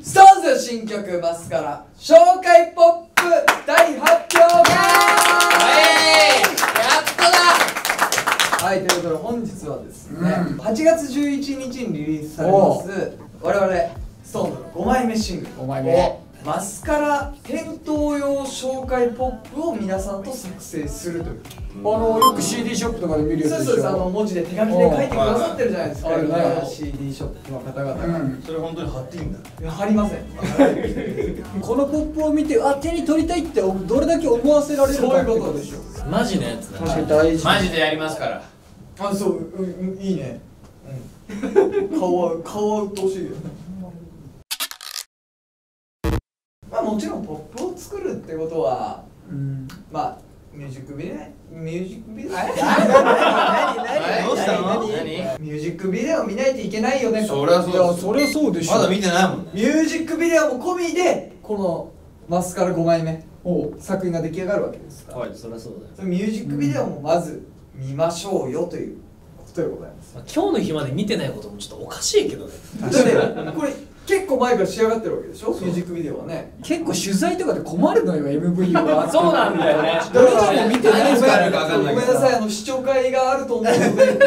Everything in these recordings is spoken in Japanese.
ストーンズ新曲マスカラ紹介ポップ大発表会。やっとだ。はい、ということで本日はですね、8月11日にリリースされます我々ストーンズの5枚目シングル5枚目マスカラ店頭用紹介ポップを皆さんと作成するという。よく CD ショップとかで見るやつでしょ。そうです、文字で手紙で書いてくださってるじゃないですか、あるね CD ショップの方々が、それ本当に貼っていいんだ。いや貼りませんこのポップを見て手に取りたいってどれだけ思わせられるかそういうことでしょ。マジのやつだ。確かに大事。マジでやりますから。あ、そう、いいね、顔はうっとうしいよね。まあもちろんポップを作るってことは、まあミュージックビデオどうしたの？何？ミュージックビデオ見ないといけないよね。そりゃそうだ。そりゃそうでしょ。まだ見てないもんね。ミュージックビデオも込みでこのマスカラ5枚目作品が出来上がるわけですから、はい、そりゃそうだよ。そのミュージックビデオもまず見ましょうよということでございます。今日の日まで見てないこともちょっとおかしいけどね。だってこれ結構前から仕上がってるわけでしょ、ミュージックビデオはね。結構取材とかで困るのよ MV は。そうなんだよね。どれかも見てないごからめんなさい、視聴会があると思うので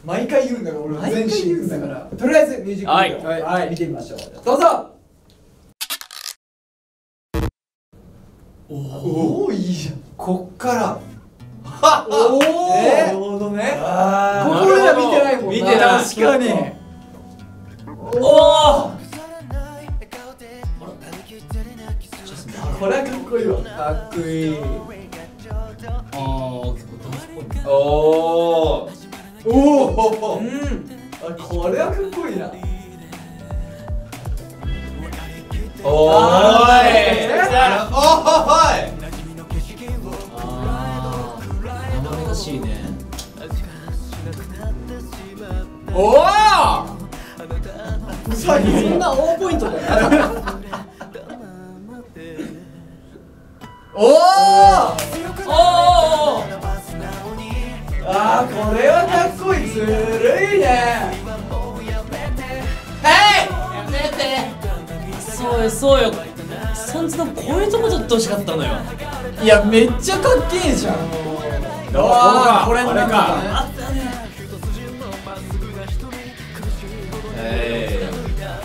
毎回言うんだから、俺は全身言うんだから。とりあえずミュージックビデオ、はい、見てみましょう。どうぞ。おお、いいじゃん。こっからおお、なるほどね。ここでは見てないもんな。見てない。確かに。おお。これはかっこいいわ。かっこいい。ああ、結構ダンスっぽいね。おおおお、これはかっこいいな。おーい。生めかしいね。おお。そんな大ポイントだよ。おお、おお。あー、これはかっこいい。ずるいね。そうよそうよ。そんつのこういうとこ撮ってほしかったのよ。いやめっちゃかっけえじゃん。あこれの中か。あったね。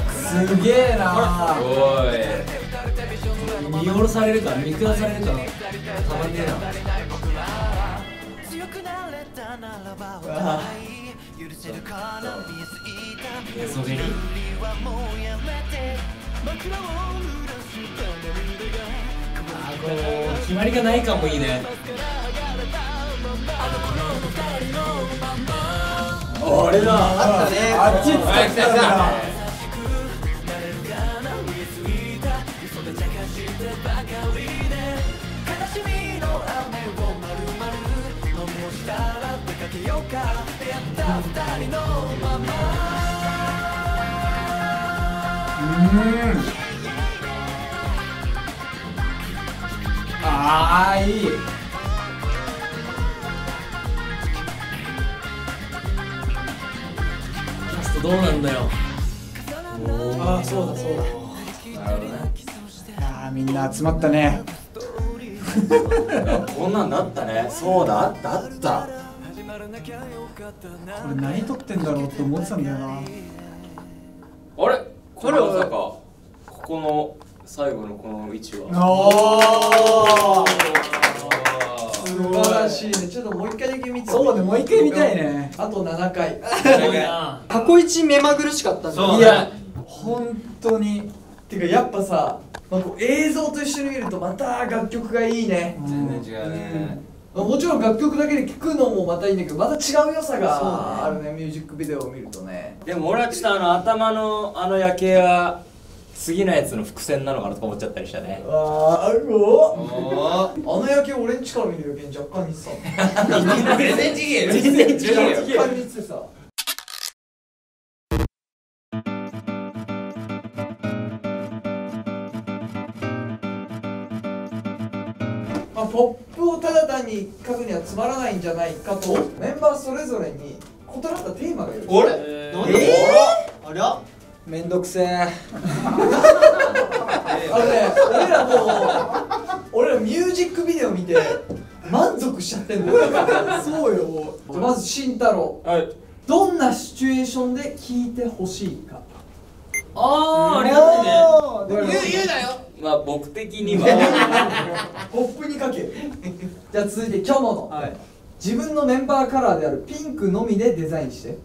すげえな。おい。見下ろされるか見下されるかたまんねえな。寝そべり。これ決まりがない感もいいね。あれだ。あったね。あっち使ってたな。ああ、いい。ラストどうなんだよ。ああ、そうだそうだ。なるほどね。ああ、みんな集まったね。こんなんなったね。そうだ、あったあった。これ何撮ってんだろうって思ってたんだよな。あれ、これまさかここの最後のこの位置は。おお。素晴らしいね。ちょっともう一回だけ見て。そうね、もう一回見たいね。あと7回。すごいな。過去一目まぐるしかったんだよ。そういや、本当に。てかやっぱさ、こう映像と一緒に見るとまた楽曲がいいね。全然違うね。もちろん楽曲だけで聴くのもまたいいんだけど、また違う良さがあるね、ミュージックビデオを見るとね。でも俺はちょっと頭の夜景は次のやつの伏線なのかなとか思っちゃったりしたね。あー、おあの夜景俺んちから見る夜景若干似てたの。全然違えよ。全然違うよ。若干似ててさ。ポップをただ単に書くにはつまらないんじゃないかと、メンバーそれぞれに異なったテーマがいる。あれ？ありゃ？めんどくせえ。俺らミュージックビデオ見て満足しちゃってんだよ。そうよ。まず慎太郎、どんなシチュエーションで聞いてほしいか。ありがたいね。言うなよ。まあ僕的にはポップにかける。じゃあ続いてキョモノ、自分のメンバーカラーであるピンクのみでデザインして。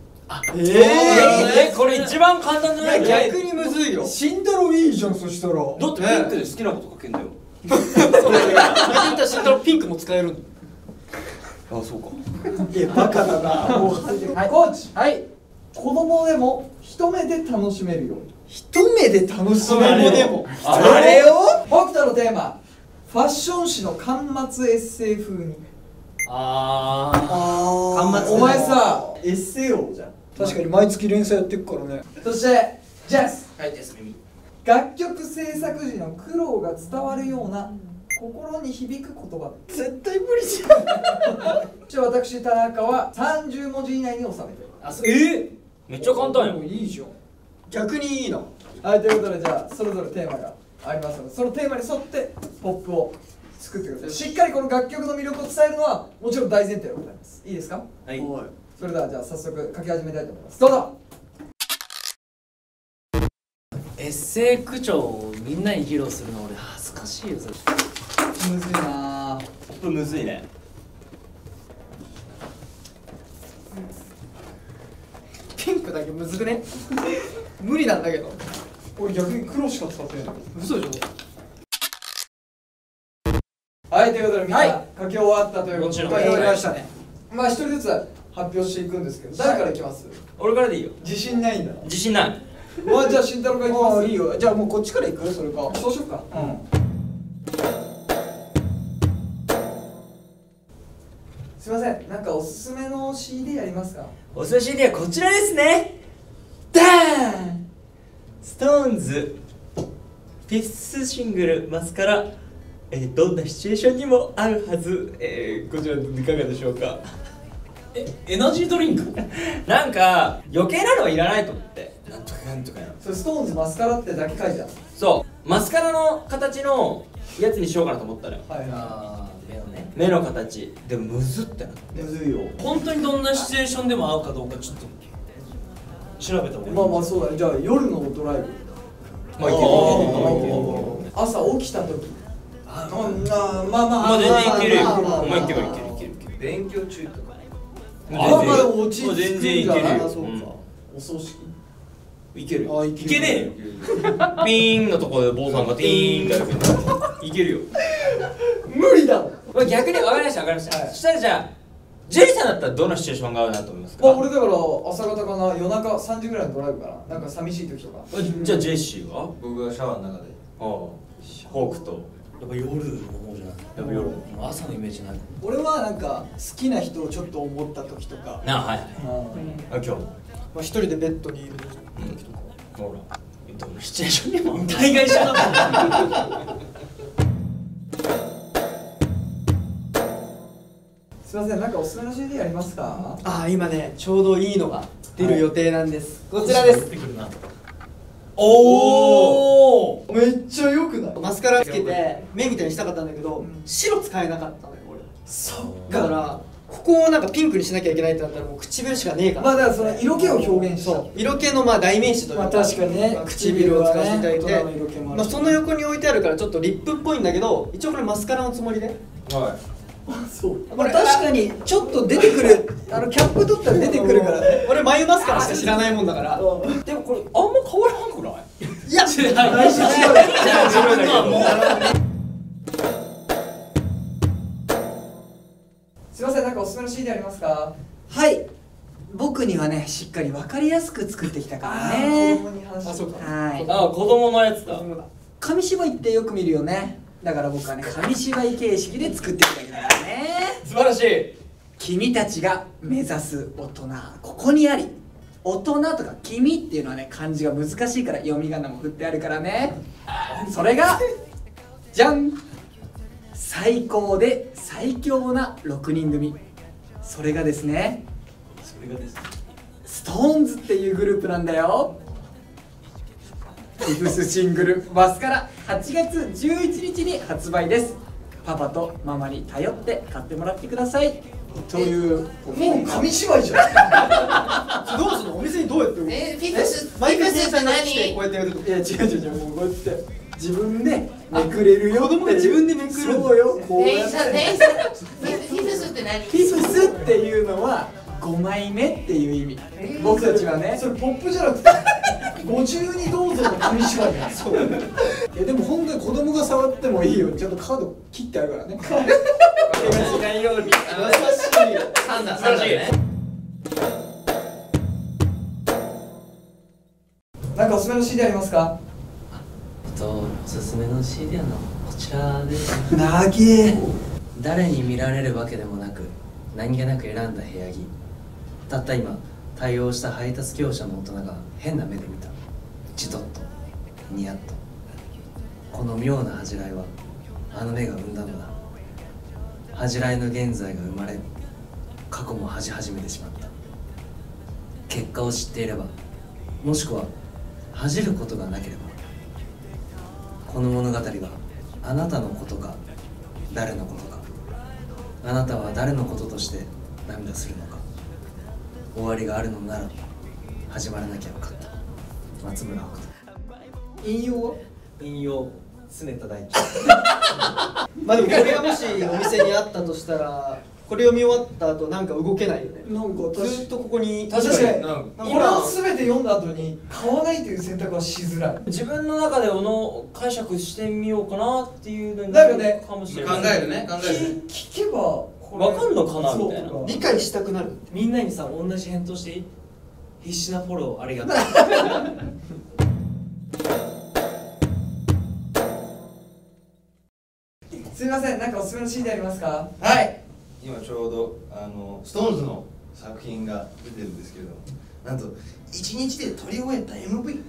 これ一番簡単じゃない？逆にむずいよ。慎太郎いいじゃん、そしたら。だってピンクで好きなこと書けんだよ。そうだよ。逆に言ったら慎太郎ピンクも使えるんだ。あ、そうか。いやバカだな。もうはい、コーチ。はい。子供でも一目で楽しめるように。一目で楽しめるでも。あれよ。北斗のテーマ、ファッション誌の巻末エッセイ風に。巻末。お前さ、エッセイ王じゃん。確かに毎月連載やってくからね。そしてジャス。はい、です耳。楽曲制作時の苦労が伝わるような心に響く言葉で。絶対無理じゃん。私田中は30文字以内に収めてる。めっちゃ簡単よ。いいじゃん。逆にいいな。はい、ということでじゃあそれぞれテーマがありますので、そのテーマに沿ってポップを作ってください。しっかりこの楽曲の魅力を伝えるのはもちろん大前提でございます。いいですか？はい。それではじゃあ早速書き始めたいと思います。どうぞ。エッセイ口調をみんなに披露するの俺恥ずかしいよそれ。むずいなぁ。ポップむずいね。ピンクだけむずくね。無理なんだけど。俺逆に黒しか使ってない。嘘でしょ。はい、ということでみんな書き終わったということで、もちろん書き終わりましたね。まあ一人ずつ発表していくんですけど、誰からいきます？俺からでいいよ。自信ないんだ。自信ない。まあじゃあ慎太郎からいきます。いいよ。じゃあもうこっちから行く？それか。そうしようか。すいません、なんかおすすめの CD ありますか？おすすめ CD はこちらですね。ダーンストーンズフィフスシングルマスカラ、どんなシチュエーションにもあるはず。こちらいかがでしょうか。エナジードリンク？なんか余計なのはいらないと思って。なんとかなんとかやな。それストーンズマスカラってだけ書いてある。そうマスカラの形のやつにしようかなと思ったのよ。はいああ、目のね。目の形でもむずってなって。むずいよ。本当にどんなシチュエーションでも合うかどうかちょっと調べた方がいい。まあまあそうだね。じゃあ夜のドライブ。まあいける朝起きた時。まあまあ全然いけるよ。まあお前いけるいけるいけるいける。勉強中とか。まあまあでも落ち着くんじゃない？全然いけるよ。そうか。お葬式。いけるよ。あ、いけねえよ。ピーンのところで坊さんがティーンってやるけどいけるよ。無理だもん。まあ逆に分かりました分かりました。そしたらじゃあジェリーさんだったらどのシチュエーションが合うなと思いますか？まあ俺だから朝方かな、夜中3時ぐらいのドライブかな。なんか寂しい時とか。じゃあジェシーは？僕がシャワーの中でああホークとやっぱ夜の方じゃない。やっぱ夜朝のイメージない。俺はなんか好きな人をちょっと思った時とか、なあはいはい。あ今日もまあ一人でベッドにいる時とか。ほらどのシチュエーションにも大概一緒だもん。すいません、なんかおすすめの CD ありますか？ああ、今ね、ちょうどいいのが出る予定なんです。こちらです。出てくるな。おお。めっちゃ良くない？マスカラつけて目みたいにしたかったんだけど、白使えなかったのよ俺。そうだからここをなんかピンクにしなきゃいけないってなったらもう唇しかねえから。まあだからその色気を表現した。そう色気のまあ代名詞というか、まあ確かにね、唇を使わせていただい大人の色気て、もあるしまあその横に置いてあるからちょっとリップっぽいんだけど、一応これマスカラのつもりで。はそう。まあ確かにちょっと出てくる、キャップ取ったら出てくるからね。俺眉マスカラしか知らないもんだから。でもこれあんま変わらんくない？いや、自分のはもう。すいません、なんかおすすめの CD ありますか？はい、僕にはね、しっかり分かりやすく作ってきたから子ね。供に話して。あ、そうか。はい。あ子供のやつだ。紙芝居ってよく見るよね。だから僕はね、紙芝居形式で作ってきただけだからね。素晴らしい。君たちが目指す大人、ここにあり。大人とか君っていうのはね、漢字が難しいから読み仮名も振ってあるからね。それがじゃん、最高で最強な6人組。それがですね、それがですね。ストーンズっていうグループなんだよ。フィフスシングル「マスカラ」8月11日に発売です。パパとママに頼って買ってもらってくださいという。もう紙芝居じゃん。どうすんの？お店にどうやってフィフス毎回店って員さんが来て何？こうやってやると。いや違うもうこうやって自分でめくれるよ。子供が自分でめくる。そうよ。こうやって店員さんフィフスって何？フィフスっていうのは5枚目っていう意味。僕たちはね。それポップじゃなくてご自由にどうぞの紙芝居や。そう。いやでも本当に子供が触ってもいいようにちゃんとカード切ってあるからね。怪我しないように。優しい。サンダーね。なんかおすすめの CD ありますか？おすすめの CD はこちらです。なげえ。誰に見られるわけでもなく何気なく選んだ部屋着。たった今対応した配達業者の大人が変な目で見た。じとっとニヤッと。この妙な恥じらいはあの目が生んだのだ。恥じらいの現在が生まれ過去も恥じ始めてしまった。結果を知っていればもしくは恥じることがなければこの物語はあなたのことか誰のことか。あなたは誰のこととして涙するのか。終わりがあるのなら始まらなきゃよかった。松村北斗。引用は？引用常田大樹。まあでもこれがもしお店にあったとしたら、これ読み終わった後なんか動けないよね。なんかずっとここに。確かになんかこれを全て読んだ後に買わないという選択はしづらい。自分の中で解釈してみようかなっていうのになんかねかもしれ考ない。えるね考えるね。聞けばこれわかんのかなみたいな。そうか理解したくなる。みんなにさ同じ返答していい？必死なフォローありがとう。すみません、なんかおすすめの CD ありますか？はい、今ちょうどSixTONES の作品が出てるんですけれども、なんと1日で撮り終えた MV、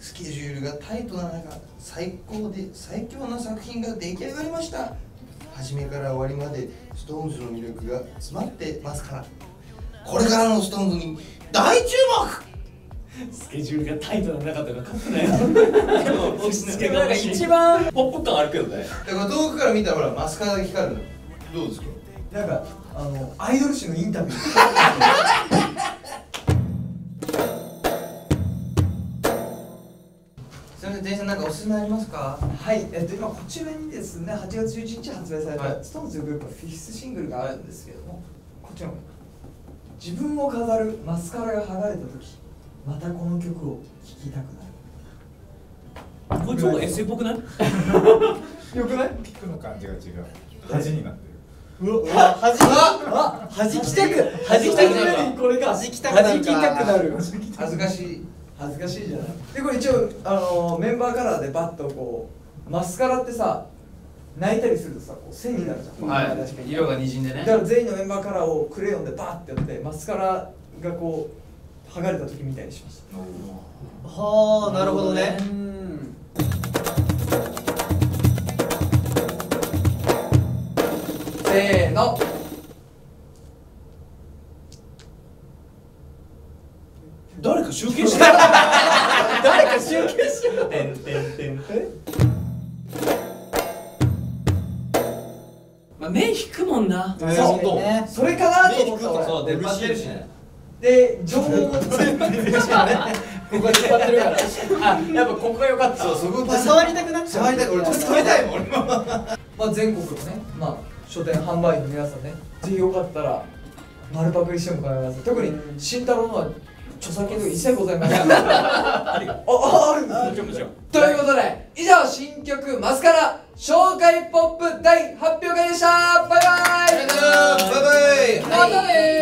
スケジュールがタイトな中最高で最強な作品が出来上がりました。初めから終わりまでSixTONESの魅力が詰まってますから、これからのSixTONESに大注目。スケジュールがタイトな中とか書くなよ。落ち着けなんか一番ポップ感あるけどね。だから遠くから見たらほらマスカラが光るのどうですか？なんかアイドル誌のインタビュー。すみません、店員さんなんかおすすめありますか？はい、今こちらにですね、8月11日発売されたはい SixTONESというグループのフィフスシングルがあるんですけれども、こちらも自分を飾るマスカラが剥がれた時、またこの曲を聴きたくなる。これちょっとエッセイっぽくない？よくない？ピクの感じが違う。恥になってる。恥きたくなる。これが弾きたくなるか。弾きたくなる。恥ずかしい。恥ずかしいじゃない。でこれ一応メンバーカラーでバッとこうマスカラってさ泣いたりするとさこう線になるじゃん。はい確かに色がにじんでね。だから全員のメンバーカラーをクレヨンでバーってやってマスカラがこう剥がれた時みたいにしました。はあ、なるほどね。せーの。誰か集計してる。誰か集計しよう。てんてんてん。まあ目引くもんな。そうね。それかなと思ったそうわ。出っ張ってるしね。で情報をここが引っ張ってるから。あ、やっぱここが良かった。そう、そこ触りたくなっちゃう。触りたい、俺ちょっと触りたいもん、俺も。まあ全国のね、まあ書店販売員の皆さんね、ぜひよかったら丸パクリしても構いません。特に慎太郎のは著作権とか一切ございません。あるんです。もちろん。ということで以上新曲マスカラ紹介ポップ大発表会でした。バイバイ。バイバイ。またねー。